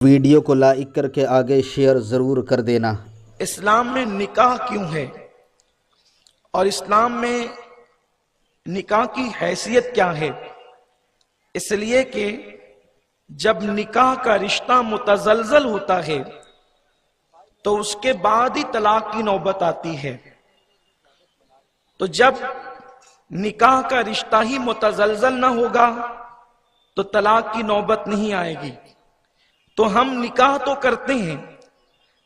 Video کو like کر کے آگے شیئر ضرور کر دینا۔ اسلام میں نکاح کیوں ہے اور اسلام میں نکاح کی حیثیت کیا ہے؟ اس لیے کہ جب نکاح کا رشتہ متزلزل ہوتا ہے تو اس کے بعد ہی طلاق کی نوبت آتی ہے۔ تو جب نکاح کا رشتہ ہی متزلزل نہ ہوگا تو طلاق کی نوبت نہیں آئے گی۔ تو ہم نکاح تو کرتے ہیں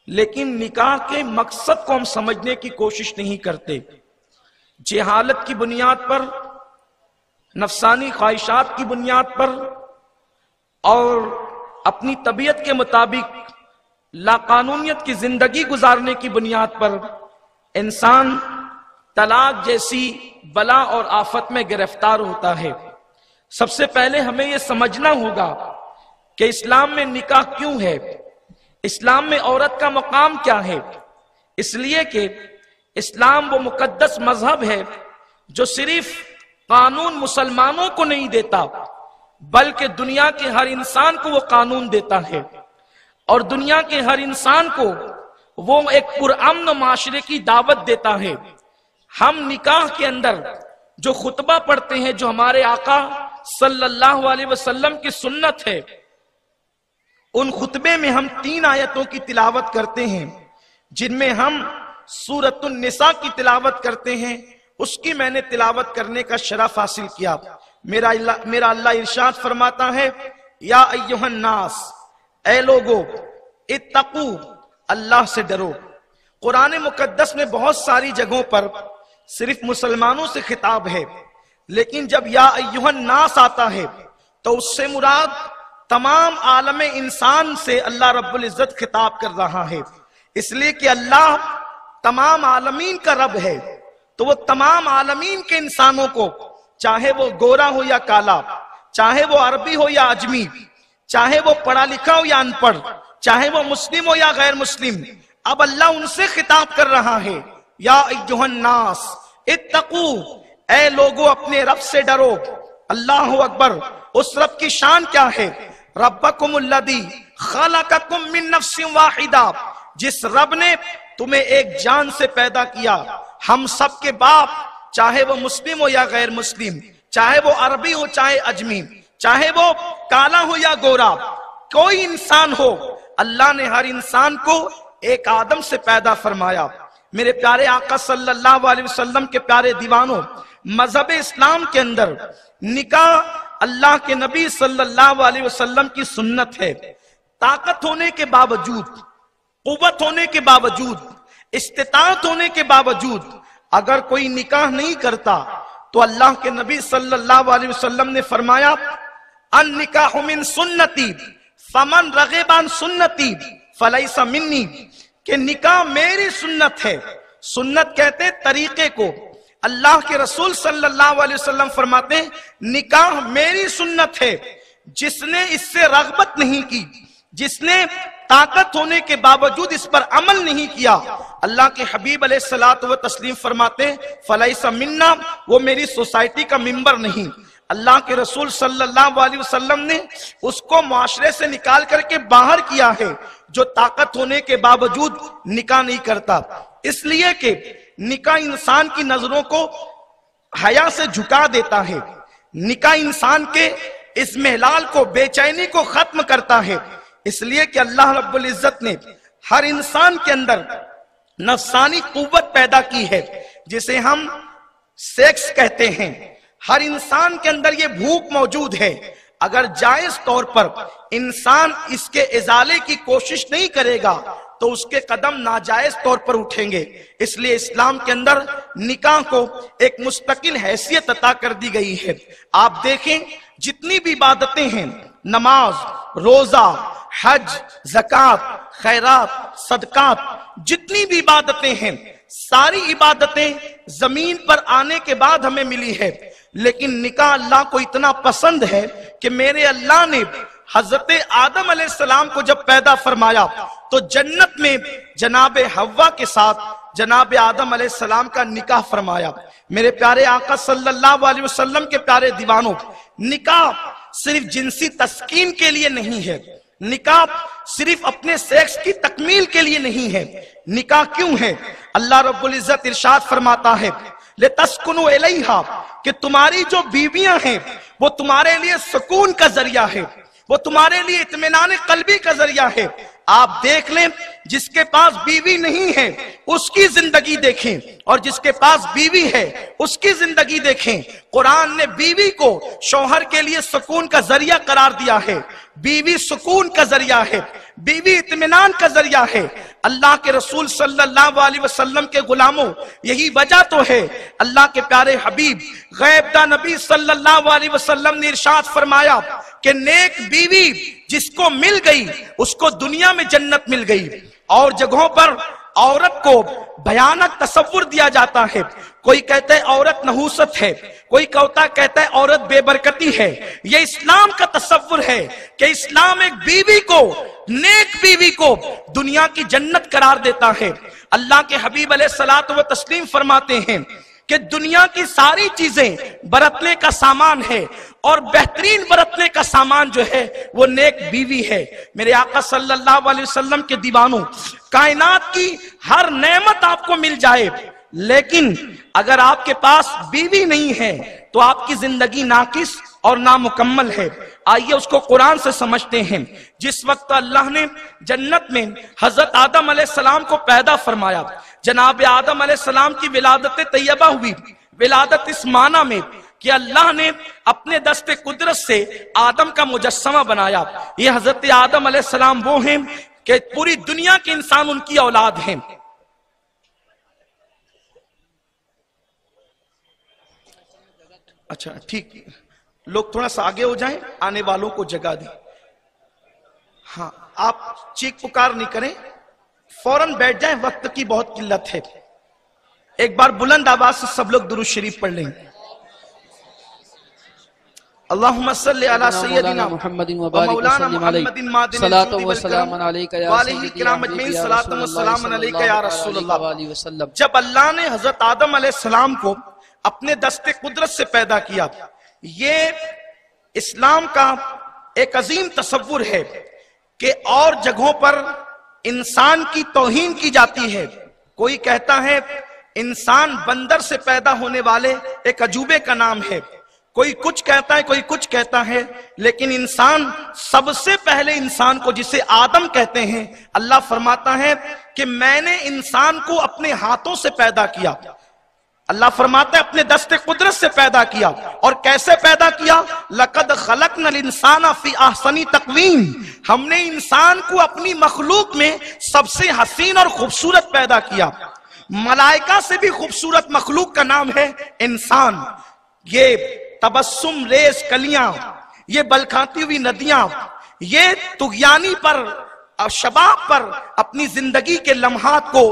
لیکن نکاح کے مقصد کو ہم سمجھنے کی کوشش نہیں کرتے۔ جہالت کی بنیاد پر، نفسانی خواہشات کی بنیاد پر اور اپنی طبیعت کے مطابق لاقانونیت کی زندگی گزارنے کی بنیاد پر انسان طلاق جیسی بلا اور آفت میں گرفتار ہوتا ہے۔ سب سے پہلے ہمیں یہ سمجھنا ہوگا کہ اسلام میں نکاح کیوں ہے، اسلام میں عورت کا مقام کیا ہے۔ اس لیے کہ اسلام وہ مقدس مذہب ہے جو صرف قانون مسلمانوں کو نہیں دیتا بلکہ دنیا کے ہر انسان کو وہ قانون دیتا ہے، اور دنیا کے ہر انسان کو وہ ایک پرامن معاشرے کی دعوت دیتا ہے۔ ہم نکاح کے اندر جو خطبہ پڑھتے ہیں، جو ہمارے آقا صلی اللہ علیہ وسلم کی سنت ہے، ان خطبے میں ہم 3 آیتوں کی تلاوت کرتے ہیں، جن میں ہم سورۃ النساء کی تلاوت کرتے ہیں۔ اس کی میں نے تلاوت کرنے کا شرف حاصل کیا۔ میرا اللہ ارشاد فرماتا ہے، یا ایھا الناس، اے لوگو، اتقو، اللہ سے ڈرو۔ قرآن مقدس میں بہت ساری جگہوں پر صرف مسلمانوں سے خطاب ہے، لیکن جب یا ایھا الناس آتا ہے تو اس سے مراد تمام عالم انسان سے اللہ رب العزت خطاب کر رہا ہے، اس لیے کہ اللہ تمام عالمین کا رب ہے، تو وہ تمام عالمین کے انسانوں کو، چاہے وہ گورا ہو یا کالا، چاہے وہ عربی ہو یا عجمی، چاہے وہ پڑھا لکھا ہو یا ان پڑھ، چاہے وہ مسلم ہو یا غیر مسلم، اب اللہ ان سے خطاب کر رہا ہے، یا ایھا الناس اتقو، اے لوگو اپنے رب سے ڈرو۔ اللہ اکبر۔ اس رب کی شان کیا ہے؟ ربکم الذی خلقکم من نفس واحدہ، جس رب نے تمہیں ایک جان سے پیدا کیا۔ ہم سب کے باپ، چاہے وہ مسلم ہو یا غیر مسلم، چاہے وہ عربی ہو چاہے اجمی، چاہے وہ کالا ہو یا گورا، کوئی انسان ہو، اللہ نے ہر انسان کو ایک آدم سے پیدا فرمایا۔ میرے پیارے آقا صلی اللہ علیہ وسلم کے پیارے دیوانوں، مذہب اسلام کے اندر نکاح اللہ کے نبی صلی اللہ علیہ وسلم کی سنت ہے۔ طاقت ہونے کے باوجود، قوت ہونے کے باوجود، استطاعت ہونے کے باوجود اگر کوئی نکاح نہیں کرتا تو اللہ کے نبی صلی اللہ علیہ وسلم نے فرمایا، النکاح من سنتی فمن رغب عن سنتی فلیس منی، کہ نکاح میری سنت ہے۔ سنت کہتے ہیں طریقے کو۔ اللہ کے رسول صلی اللہ علیہ وسلم فرماتے ہیں، نکاح میری سنت ہے۔ جس نے اس سے رغبت نہیں کی، جس نے طاقت ہونے کے باوجود اس پر عمل نہیں کیا، اللہ کے حبیب علیہ الصلوۃ والتسلیم فرماتے ہیں، فلیس منا، وہ میری سوسائٹی کا ممبر نہیں۔ اللہ کے رسول صلی اللہ علیہ وسلم نے اس کو معاشرے سے نکال کر کے باہر کیا ہے جو طاقت ہونے کے باوجود نکاح نہیں کرتا۔ اس لیے کہ نکاح انسان کی نظروں کو حیا سے جھکا دیتا ہے، نکاح انسان کے اس محلال کو، بے چینی کو ختم کرتا ہے۔ اس لیے کہ اللہ رب العزت نے ہر انسان کے اندر نفسانی قوت پیدا کی ہے، جسے ہم سیکس کہتے ہیں۔ ہر انسان کے اندر یہ بھوک موجود ہے، اگر جائز طور پر انسان اس کے ازالے کی کوشش نہیں کرے گا تو اس کے قدم ناجائز طور پر اٹھیں گے۔ اس لیے اسلام کے اندر نکاح کو ایک مستقل حیثیت عطا کر دی گئی ہے۔ آپ دیکھیں جتنی بھی عبادتیں ہیں، نماز، روزہ، حج، زکوٰۃ، خیرات، صدقات، جتنی بھی عبادتیں ہیں، ساری عبادتیں زمین پر آنے کے بعد ہمیں ملی ہے، لیکن نکاح اللہ کو اتنا پسند ہے کہ میرے اللہ نے حضرت آدم علیہ السلام کو جب پیدا فرمایا تو جنت میں جناب حوا کے ساتھ جناب آدم علیہ السلام کا نکاح فرمایا۔ میرے پیارے آقا صلی اللہ علیہ وسلم کے پیارے دیوانوں، نکاح صرف جنسی تسکین کے لیے نہیں ہے، نکاح صرف اپنے سیکس کی تکمیل کے لیے نہیں ہے. نکاح کیوں ہے؟ اللہ رب العزت ارشاد فرماتا ہے لِتَسْكُنُوا إِلَيْهَا کہ تمہاری جو بیویاں ہیں وہ تمہارے لیے سکون کا ذریعہ ہے، وہ تمہارے لیے اطمینان قلبی کا ذریعہ ہے. آپ دیکھ لیں جس کے پاس بیوی نہیں ہے اس کی زندگی دیکھیں، اور جس کے پاس بیوی ہے اس کی زندگی دیکھیں. قرآن نے بیوی کو شوہر کے لیے سکون کا ذریعہ قرار دیا ہے. بیوی سکون کا ذریعہ ہے، بیوی اطمینان کا ذریعہ ہے. اللہ کے رسول صلی اللہ علیہ وسلم کے غلاموں، یہی وجہ تو ہے اللہ کے پیارے حبیب غیب داں نبی صلی اللہ علیہ وسلم نے ارشاد فرمایا کہ نیک بیوی جس کو مل گئی اس کو دنیا میں جنت مل گئی. اور جگہوں پر عورت کو بھیانک تصور دیا جاتا ہے. کوئی کہتا ہے عورت نحوست ہے، کوئی کہتا ہے عورت بے برکتی ہے. یہ اسلام کا تصور ہے کہ اسلام ایک بیوی کو، نیک بیوی کو دنیا کی جنت قرار دیتا ہے. اللہ کے حبیب علیہ الصلوۃ والتسلیم فرماتے ہیں کہ دنیا کی ساری چیزیں برتنے کا سامان ہے اور بہترین برتنے کا سامان جو ہے وہ نیک بیوی ہے. میرے آقا صلی اللہ علیہ وسلم کے دیوانوں، کائنات کی ہر نعمت آپ کو مل جائے لیکن اگر آپ کے پاس بیوی نہیں ہے تو آپ کی زندگی ناقص اور نامکمل ہے. آئیے اس کو قرآن سے سمجھتے ہیں. جس وقت اللہ نے جنت میں حضرت آدم علیہ السلام کو پیدا فرمایا، جناب آدم علیہ السلام کی ولادت طیبہ ہوئی. ولادت اس معنی میں کہ اللہ نے اپنے دست قدرت سے آدم کا مجسمہ بنایا. یہ حضرت آدم علیہ السلام وہ ہیں کہ پوری دنیا کے انسان ان کی اولاد ہیں. اچھا ٹھیک، لوگ تھوڑا سا آگے ہو جائیں، آنے والوں کو جگہ دیں. ہاں آپ چیخ پکار نہیں کریں، فوراً بیٹھ جائیں، وقت کی بہت قلت ہے. ایک بار بلند آواز سے سب لوگ درود شریف پڑھ لیں. اللہم صلی علی سیدنا محمد مولانا محمد مادن صلاۃ و سلام علیک یا والہ کرام اجمعین، صلاۃ و سلام علیک یا رسول اللہ. جب اللہ نے حضرت آدم علیہ السلام کو اپنے دست قدرت سے پیدا کیا، یہ اسلام کا ایک عظیم تصور ہے کہ اور جگہوں پر انسان کی توہین کی جاتی ہے. کوئی کہتا ہے انسان بندر سے پیدا ہونے والے ایک عجوبے کا نام ہے، کوئی کچھ کہتا ہے، کوئی کچھ کہتا ہے، لیکن انسان سب سے پہلے انسان کو جسے آدم کہتے ہیں، اللہ فرماتا ہے کہ میں نے انسان کو اپنے ہاتھوں سے پیدا کیا. اللہ فرماتا ہے اپنے دست قدرت سے پیدا کیا. اور کیسے پیدا کیا؟ لَقَدْ خَلَقْنَا الْإِنسَانَ فِي أَحْسَنِ تَقْوِيمٍ، ہم نے انسان کو اپنی مخلوق میں سب سے حسین اور خوبصورت پیدا کیا. ملائکہ سے بھی خوبصورت مخلوق کا نام ہے انسان. یہ تبسم ریز کلیاں، یہ بلکھاتی ہوئی ندیاں، یہ طغیانی پر اور شباب پر اپنی زندگی کے لمحات کو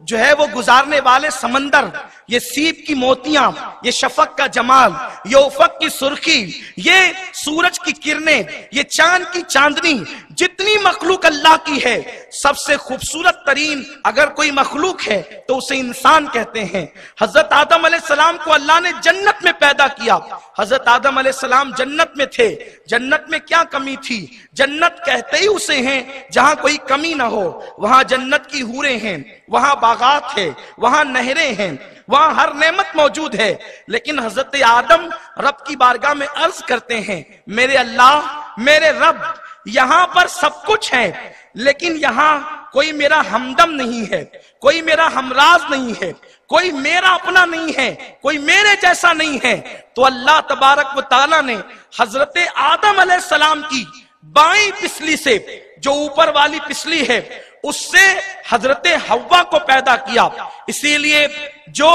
جو ہے وہ گزارنے والے سمندر، یہ سیب کی موتیاں، یہ شفق کا جمال، یہ افق کی سرخی، یہ سورج کی کرنیں، یہ چاند کی چاندنی، جتنی مخلوق اللہ کی ہے سب سے خوبصورت ترین اگر کوئی مخلوق ہے تو اسے انسان کہتے ہیں. حضرت آدم علیہ السلام کو اللہ نے جنت میں پیدا کیا. حضرت آدم علیہ السلام جنت میں تھے. جنت میں کیا کمی تھی؟ جنت کہتے ہی اسے ہیں جہاں کوئی کمی نہ ہو. وہاں جنت کی حوریں ہیں، وہاں باغات ہیں، وہاں نہریں ہیں، وہاں ہر نعمت موجود ہے. لیکن حضرت آدم رب کی بارگاہ میں عرض کرتے ہیں میرے اللہ، میرے رب، یہاں پر سب کچھ ہے لیکن یہاں کوئی میرا ہمدم نہیں ہے، کوئی میرا ہمراز نہیں ہے، کوئی میرا اپنا نہیں ہے، کوئی میرے جیسا نہیں ہے. تو اللہ تبارک و تعالیٰ نے حضرت آدم علیہ السلام کی بائیں پسلی سے، جو اوپر والی پسلی ہے، اس سے حضرت حوا کو پیدا کیا. اسی لیے جو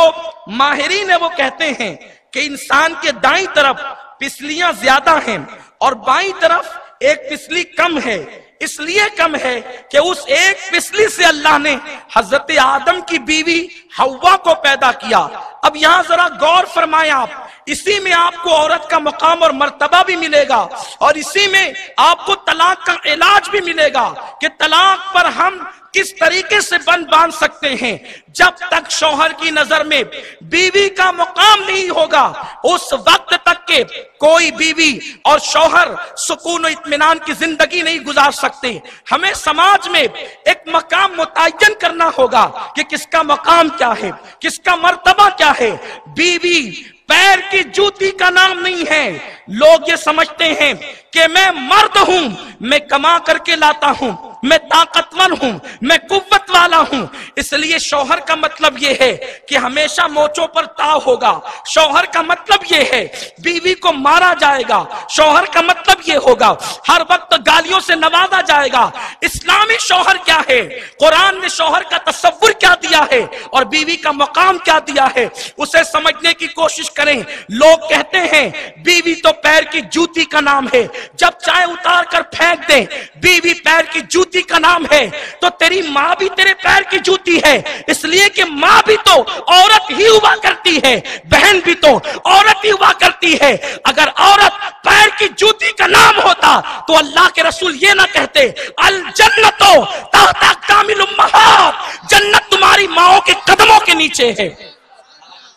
ماہرین ہیں وہ کہتے ہیں کہ انسان کے دائیں طرف پسلیاں زیادہ ہیں اور بائیں طرف ایک پسلی کم ہے. اس لیے کم ہے کہ اس ایک پسلی سے اللہ نے حضرت آدم کی بیوی حوا کو پیدا کیا. اب یہاں ذرا غور فرمائیں آپ، इसी में आपको औरत का मकाम और मर्तबा भी मिलेगा, और इसी में आपको तलाक का इलाज भी मिलेगा कि तलाक पर हम किस तरीके से बंद बांध सकते हैं। जब तक शौहर की नजर में बीवी का मुकाम नहीं होगा, उस वक्त तक के कोई बीवी और शौहर सुकून और इत्मीनान की जिंदगी नहीं गुजार सकते। हमें समाज में एक मकाम मुतय्यन करना होगा कि किसका मकाम क्या है, किसका मर्तबा क्या है। बीवी पैर की जूती का नाम नहीं है। लोग ये समझते हैं कि मैं मर्द हूं, मैं कमा करके लाता हूं, मैं ताकतवर हूं, मैं कुव्वत वाला हूं, इसलिए शौहर का मतलब यह है कि हमेशा मोचों पर ताव होगा। शौहर का मतलब यह है बीवी को मारा जाएगा। शौहर का मतलब यह होगा हर वक्त गालियों से नवाजा जाएगा। इस्लामी शौहर क्या है, कुरान ने शौहर का तसव्वुर क्या दिया है और बीवी का मकाम क्या दिया है, उसे समझने की कोशिश करें। लोग कहते हैं बीवी तो पैर की जूती का नाम है, जब चाहे उतार कर फेंक दे। बीवी पैर की जूती का नाम है तो तेरी माँ भी तेरे पैर की जूती है, इसलिए कि माँ भी तो औरत ही हुआ करती है, बहन भी तो औरत ही हुआ करती है। अगर औरत पैर की जूती का नाम होता तो अल्लाह के रसूल ये ना कहते अल जन्नतो तहता अक़दामिल उम्महात, जन्नत तुम्हारी माओं के कदमों के नीचे है।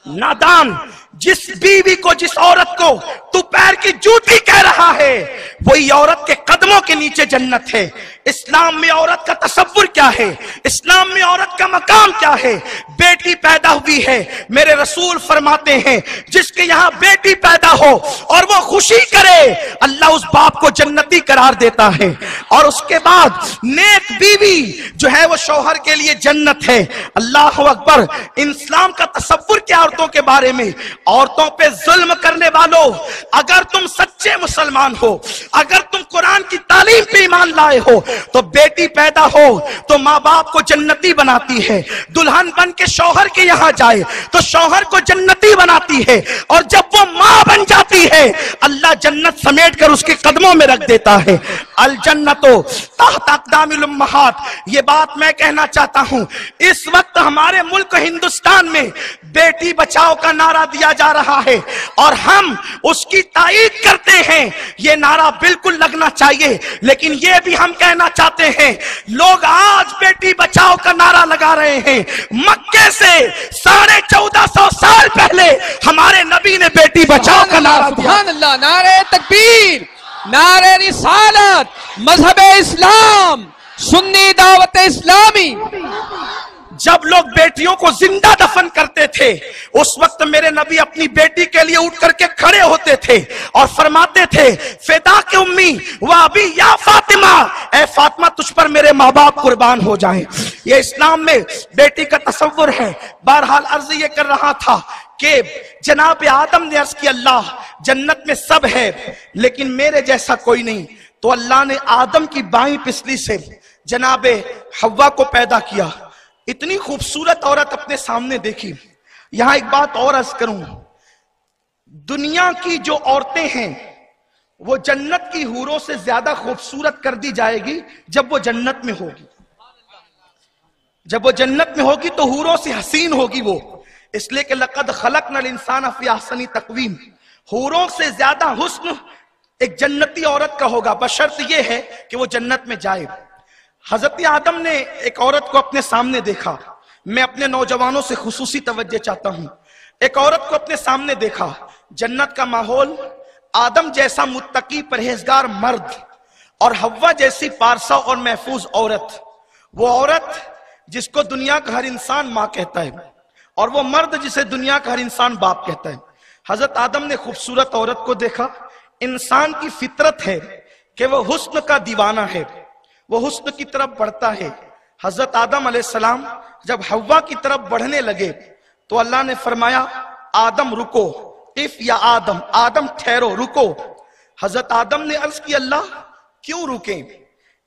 नादान, जिस बीवी को, जिस औरत को तू पैर की जूती कह रहा है, वही औरत के कदमों के नीचे जन्नत है। इस्लाम में औरत का तसव्वुर क्या है, इस्लाम में औरत का मकाम क्या है। बेटी पैदा हुई है, मेरे रसूल फरमाते हैं जिसके यहाँ बेटी पैदा हो और वो खुशी करे, अल्लाह उस बाप को जन्नती करार देता है। और उसके बाद नेक बीवी जो है वो शौहर के लिए जन्नत है। अल्लाह अकबर। इस्लाम का तसव्वुर क्या औरतों के बारे में? औरतों पे जुल्म करने वालों, अगर तुम सच्चे मुसलमान हो, अगर तुम कुरान की तालीम पे ईमान लाए हो, तो बेटी पैदा हो तो माँ बाप को जन्नती बनाती है। दुल्हन बन के शौहर के यहाँ जाए तो शौहर को जन्नती बनाती है, और जब वो माँ बन जाती है अल्लाह जन्नत समेट कर उसके कदमों में रख देता है। अल जन्नतो तहता अक़दामिल उम्महात। ये बात मैं कहना चाहता हूं, इस वक्त हमारे मुल्क हिंदुस्तान में बेटी बचाओ का नारा दिया जा रहा है और हम उसकी तायीद करते हैं। ये नारा बिल्कुल लगना चाहिए, लेकिन ये भी हम कहना चाहते हैं लोग आज बेटी बचाओ का नारा लगा रहे हैं। मक्के से 1450 साल पहले हमारे नबी ने बेटी बचाओ का नारा दिया। सुभान अल्लाह, नारे तकबीर, नारे रिसालत, मजहब इस्लाम, सुन्नी दावत इस्लामी। जब लोग बेटियों को जिंदा दफन करते थे, उस वक्त मेरे नबी अपनी बेटी के लिए उठ करके खड़े होते थे और फरमाते थे फिदा के उम्मी व अबी या फातिमा, ए फातिमा तुझ पर मेरे माँ बाप कुर्बान हो जाएं। ये इस्लाम में बेटी का तसव्वुर है। बहरहाल अर्ज ये कर रहा था कि जनाब आदम ने अर्ज किया अल्लाह जन्नत में सब है लेकिन मेरे जैसा कोई नहीं, तो अल्लाह ने आदम की बाईं पिसली से जनाब हव्वा को पैदा किया। इतनी खूबसूरत औरत अपने सामने देखी। यहां एक बात और अर्ज करूं, दुनिया की जो औरतें हैं वो जन्नत की हूरों से ज्यादा खूबसूरत कर दी जाएगी जब वो जन्नत में होगी। जब वो जन्नत में होगी तो हूरों से हसीन होगी वो, इसलिए कि लक़द खलक़नल इंसान फ़ी अहसनी तक़वीम। हूरों से ज्यादा हुस्न एक जन्नती औरत का होगा, बशर्त ये है कि वो जन्नत में जाए। हजरत आदम ने एक औरत को अपने सामने देखा। मैं अपने नौजवानों से खुसूसी तवज्जो चाहता हूं। एक औरत को अपने सामने देखा, जन्नत का माहौल, आदम जैसा मुत्तकी परहेजगार मर्द और हव्वा जैसी पारसा और महफूज औरत। वो औरत जिसको दुनिया का हर इंसान माँ कहता है और वो मर्द जिसे दुनिया का हर इंसान बाप कहता है। हजरत आदम ने खूबसूरत औरत को देखा। इंसान की फितरत है कि वो हुस्न का दीवाना है, वो हुस्न की तरफ बढ़ता है। हजरत आदम अलैहिस्सलाम जब हव्वा की तरफ बढ़ने लगे तो अल्लाह ने फरमाया आदम रुको, इफ या आदम, आदम ठहरो, रुको। हजरत आदम ने अर्ज की अल्लाह क्यों रुके?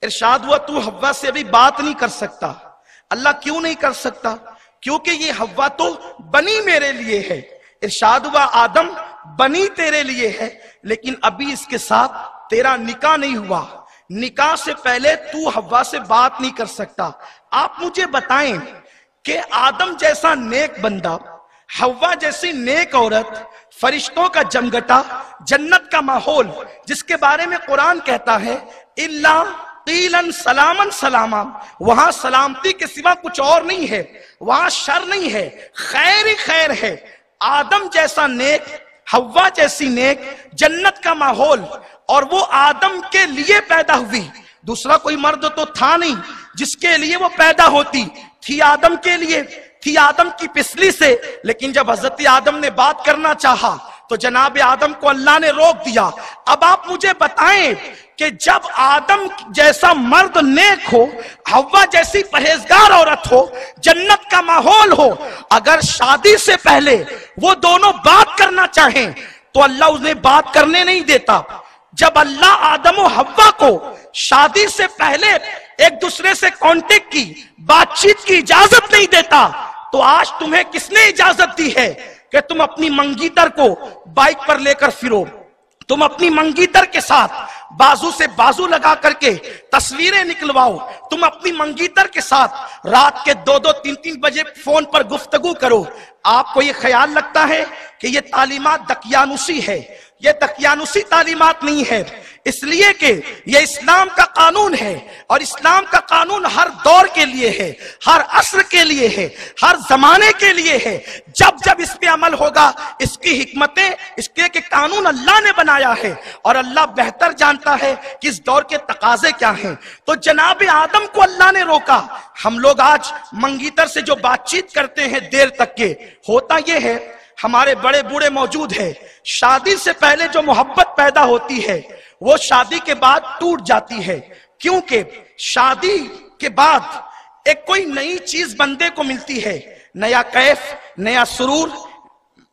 इरशाद हुआ तू हव्वा से अभी बात नहीं कर सकता। अल्लाह क्यों नहीं कर सकता? क्योंकि ये हव्वा तो बनी मेरे लिए है। इरशाद हुआ आदम बनी तेरे लिए है, लेकिन अभी इसके साथ तेरा निकाह नहीं हुआ। निकाह से पहले तू हव्वा से बात नहीं कर सकता। आप मुझे बताएं कि आदम जैसा नेक बंदा, हव्वा जैसी नेक औरत, फरिश्तों का जमघटा, जन्नत का माहौल, जिसके बारे में कुरान कहता है इल्ला कीलन सलामन सलामा, वहां सलामती के सिवा कुछ और नहीं है, वहां शर नहीं है, खैर ही खैर है। आदम जैसा नेक, हव्वा जैसी नेक, जन्नत का माहौल, और वो आदम के लिए पैदा हुई, दूसरा कोई मर्द तो था नहीं जिसके लिए वो पैदा होती थी, आदम के लिए थी, आदम की पिसली से। लेकिन जब हजरत आदम ने बात करना चाहा तो जनाब आदम को अल्लाह ने रोक दिया। अब आप मुझे बताएं कि जब आदम जैसा मर्द नेक हो, हव्वा जैसी परहेजगार औरत हो, जन्नत का माहौल हो, अगर शादी से पहले वो दोनों बात करना चाहें तो अल्लाह उन्हें बात करने नहीं देता। जब अल्लाह आदम और हव्वा को शादी से पहले एक दूसरे से कांटेक्ट की, बातचीत की इजाजत नहीं देता, तो आज तुम्हें किसने इजाजत दी है कि तुम अपनी मंगीतर को बाइक पर लेकर फिरो, तुम अपनी मंगीतर के साथ बाजू से बाजू लगा करके तस्वीरें निकलवाओ, तुम अपनी मंगीतर के साथ रात के 2-2, 3-3 बजे फोन पर गुफ्तगू करो। आपको ये ख्याल लगता है कि ये तालीमात दकियानुसी है? ये दकियानुसी तालीमात नहीं है, इसलिए कि ये इस्लाम का कानून है, और इस्लाम का कानून हर दौर के लिए है, हर असर के लिए है, हर जमाने के लिए है। जब जब इस पे अमल होगा, इसकी हिकमतें, इसके के कानून अल्लाह ने बनाया है, और अल्लाह बेहतर जानता है कि इस दौर के तकाजे क्या हैं। तो जनाब आदम को अल्लाह ने रोका। हम लोग आज मंगीतर से जो बातचीत करते हैं देर तक के, होता यह है, हमारे बड़े बूढ़े मौजूद है, शादी से पहले जो मोहब्बत पैदा होती है वो शादी के बाद टूट जाती है, क्योंकि शादी के बाद एक कोई नई चीज बंदे को मिलती है, नया कैफ, नया सुरूर,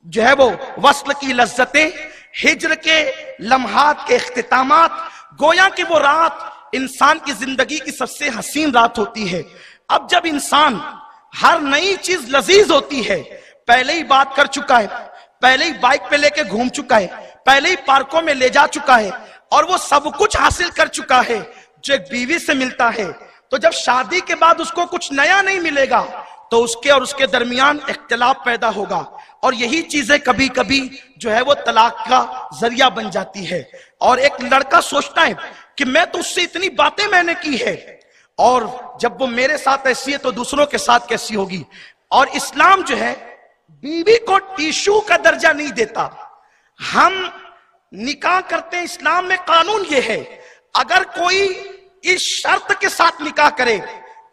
जो है वो वस्ल की लज्जतें, हिज्र के लम्हात के इख्तितामात, गोया कि वो रात इंसान की जिंदगी की सबसे हसीन रात होती है। अब जब इंसान हर नई चीज लजीज होती है, पहले ही बात कर चुका है, पहले ही बाइक पे लेके घूम चुका है, पहले ही पार्कों में ले जा चुका है, और वो सब कुछ हासिल कर चुका है जो एक बीवी से मिलता है, तो जब शादी के बाद उसको कुछ नया नहीं मिलेगा तो उसके और उसके दरमियान इख्तिलाफ पैदा होगा, और यही चीजें कभी कभी जो है वो तलाक का जरिया बन जाती है। और एक लड़का सोचता है कि मैं तो उससे इतनी बातें मैंने की है, और जब वो मेरे साथ ऐसी है तो दूसरों के साथ कैसी होगी। और इस्लाम जो है बीवी को टिश्यू का दर्जा नहीं देता। हम निकाह करते हैं, इस्लाम में कानून ये है, अगर कोई इस शर्त के साथ निकाह करे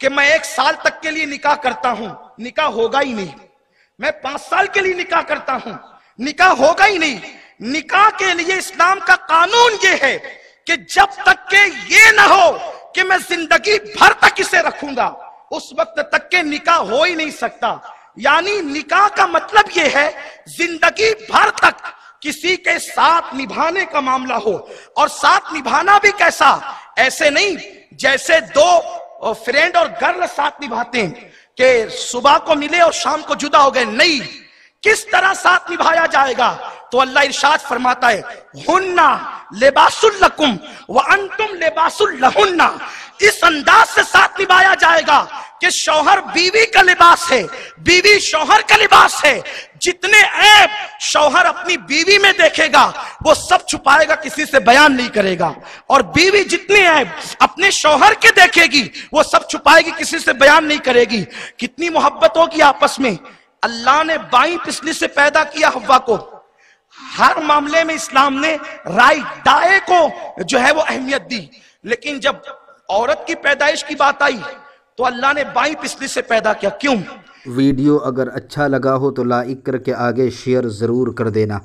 कि मैं 1 साल तक के लिए निकाह करता हूं, निकाह होगा ही नहीं। मैं 5 साल के लिए निकाह करता हूं, निकाह होगा ही नहीं। निकाह के लिए इस्लाम का कानून ये है कि जब तक के ये ना हो कि मैं जिंदगी भर तक इसे रखूंगा, उस वक्त तक के निकाह हो ही नहीं सकता। यानी निकाह का मतलब यह है जिंदगी भर तक किसी के साथ निभाने का मामला हो, और साथ निभाना भी कैसा, ऐसे नहीं जैसे 2 फ्रेंड और गर्ल साथ निभाते हैं कि सुबह को मिले और शाम को जुदा हो गए, नहीं। किस तरह साथ निभाया जाएगा? तो अल्लाह इरशाद फरमाता है हुन्ना लिबासुल लकुम व अंतुम लिबासुल लहुन्ना। इस अंदाज से साथ निभाया जाएगा कि शौहर बीवी का लिबास है, बीवी शौहर का लिबास है। जितने ऐब शौहर अपनी बीवी में देखेगा वो सब छुपाएगा, किसी से बयान नहीं करेगा, और बीवी जितने ऐब अपने शौहर के देखेगी वो सब छुपाएगी, किसी से बयान नहीं करेगी। कितनी मोहब्बत होगी आपस में। अल्लाह ने बाईं पिछली से पैदा किया हव्वा को। हर मामले में इस्लाम ने राइट, दाएं को जो है वो अहमियत दी, लेकिन जब औरत की पैदाइश की बात आई तो अल्लाह ने बाईं पिछली से पैदा किया। क्यों? वीडियो अगर अच्छा लगा हो तो लाइक करके आगे शेयर ज़रूर कर देना।